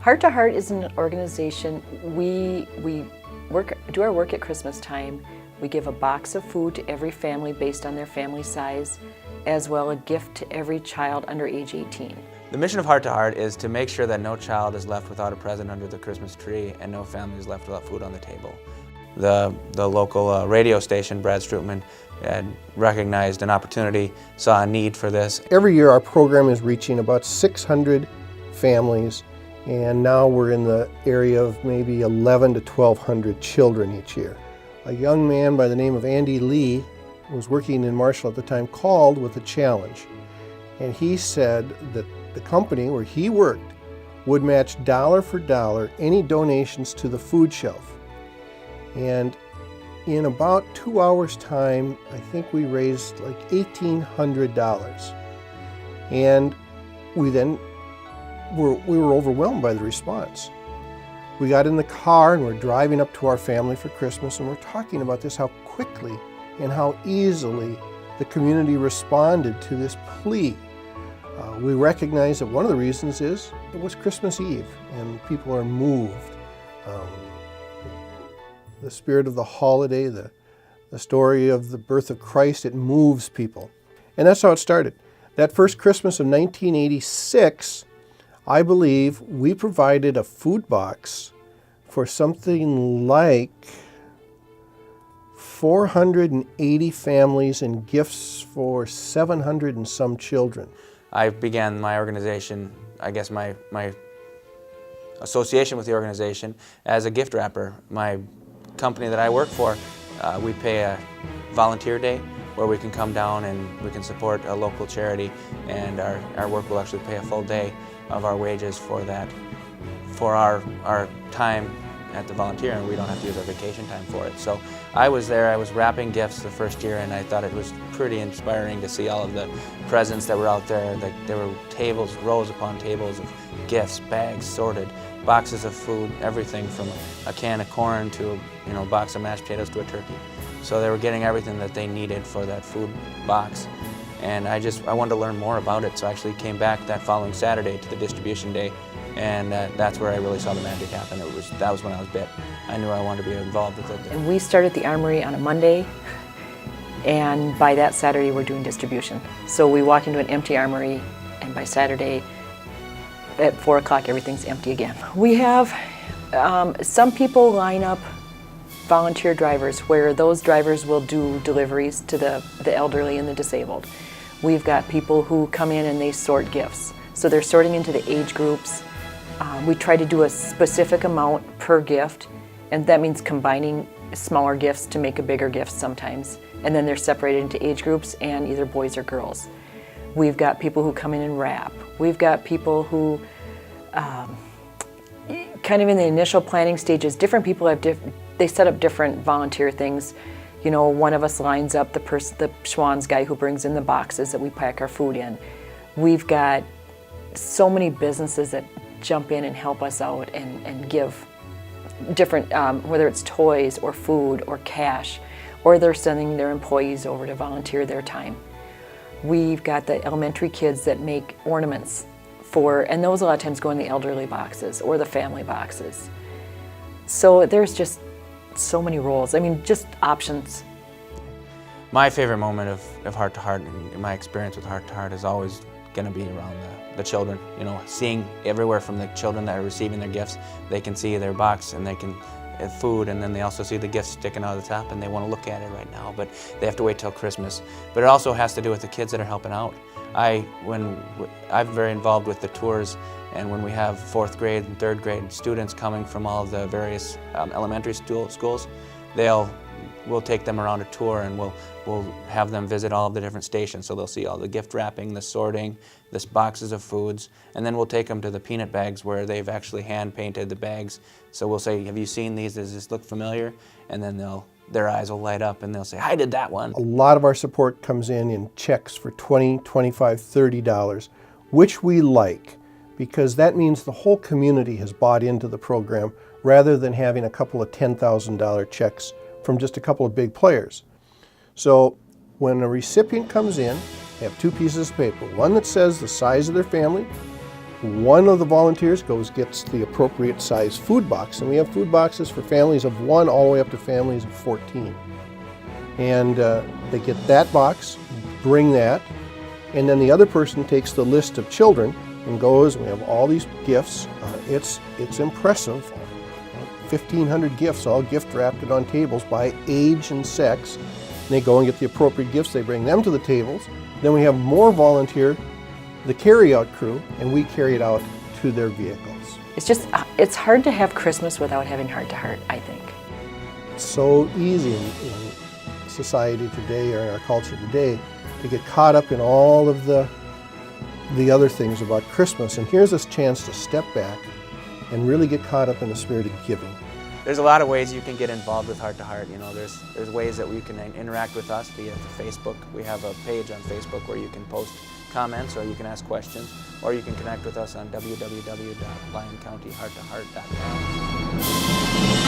Heart to Heart is an organization. We do our work at Christmas time. We give a box of food to every family based on their family size, as well as a gift to every child under age 18. The mission of Heart to Heart is to make sure that no child is left without a present under the Christmas tree and no family is left without food on the table. The local radio station, Brad Strootman, had recognized an opportunity, saw a need for this. Every year our program is reaching about 600 families, and now we're in the area of maybe 11 to 1,200 children each year. A young man by the name of Andy Lee, who was working in Marshall at the time, called with a challenge. And he said that the company where he worked would match dollar for dollar any donations to the food shelf. And in about 2 hours' time, I think we raised like $1,800. And we were overwhelmed by the response. We got in the car and we're driving up to our family for Christmas, and we're talking about this, how quickly and how easily the community responded to this plea. We recognize that one of the reasons is it was Christmas Eve and people are moved. The spirit of the holiday, the story of the birth of Christ, it moves people. And that's how it started. That first Christmas of 1986, I believe we provided a food box for something like 480 families and gifts for 700 and some children. I began my organization, I guess my association with the organization, as a gift wrapper. My company that I work for, we pay a volunteer day where we can come down and we can support a local charity, and our work will actually pay a full day of our wages for that, for our time at the volunteer, and we don't have to use our vacation time for it. So I was there, I was wrapping gifts the first year, and I thought it was pretty inspiring to see all of the presents that were out there. There were tables, rows upon tables of gifts, bags sorted, boxes of food, everything from a can of corn to a box of mashed potatoes to a turkey. So they were getting everything that they needed for that food box. And I wanted to learn more about it, so I actually came back that following Saturday to the distribution day, and that's where I really saw the magic happen. That was when I was bit. I knew I wanted to be involved with it. And we started the Armory on a Monday, and by that Saturday we're doing distribution. So we walk into an empty Armory, and by Saturday at 4 o'clock everything's empty again. We have some people line up volunteer drivers, where those drivers will do deliveries to the elderly and the disabled. We've got people who come in and they sort gifts. So they're sorting into the age groups. We try to do a specific amount per gift, and that means combining smaller gifts to make a bigger gift sometimes. And then they're separated into age groups and either boys or girls. We've got people who come in and wrap. We've got people who, kind of in the initial planning stages, different people have they set up different volunteer things. One of us lines up the Schwann's guy who brings in the boxes that we pack our food in. We've got so many businesses that jump in and help us out and give different, whether it's toys or food or cash, or they're sending their employees over to volunteer their time. We've got the elementary kids that make ornaments and those a lot of times go in the elderly boxes or the family boxes. So there's just so many roles. I mean, just options. My favorite moment of Heart to Heart, and my experience with Heart to Heart, is always going to be around the children. Seeing everywhere from the children that are receiving their gifts, they can see their box and they can food, and then they also see the gifts sticking out of the top and they want to look at it right now, but they have to wait till Christmas. But it also has to do with the kids that are helping out. I'm very involved with the tours, and when we have 4th grade and 3rd grade students coming from all of the various elementary schools, we'll take them around a tour, and we'll have them visit all of the different stations. So they'll see all the gift wrapping, the sorting, the boxes of foods, and then we'll take them to the peanut bags where they've actually hand painted the bags. So we'll say, have you seen these? Does this look familiar? And then their eyes will light up and they'll say, I did that one. A lot of our support comes in checks for $20, $25, $30, which we like, because that means the whole community has bought into the program rather than having a couple of $10,000 checks from just a couple of big players. So when a recipient comes in, they have 2 pieces of paper, one that says the size of their family, One of the volunteers gets the appropriate size food box, and we have food boxes for families of 1 all the way up to families of 14. And they get that box, bring that, and then the other person takes the list of children and goes, and we have all these gifts. It's impressive. 1,500 gifts, all gift wrapped on tables by age and sex. And they go and get the appropriate gifts, they bring them to the tables. Then we have more volunteer, the carry-out crew, and we carry it out to their vehicles. It's hard to have Christmas without having heart-to-heart, I think. It's so easy in society today, or in our culture today, to get caught up in all of the other things about Christmas. And here's this chance to step back and really get caught up in the spirit of giving. There's a lot of ways you can get involved with Heart to Heart. You know, there's ways that you can interact with us via Facebook. We have a page on Facebook where you can post comments, or you can ask questions, or you can connect with us on www.lyoncountyhearttoheart.com.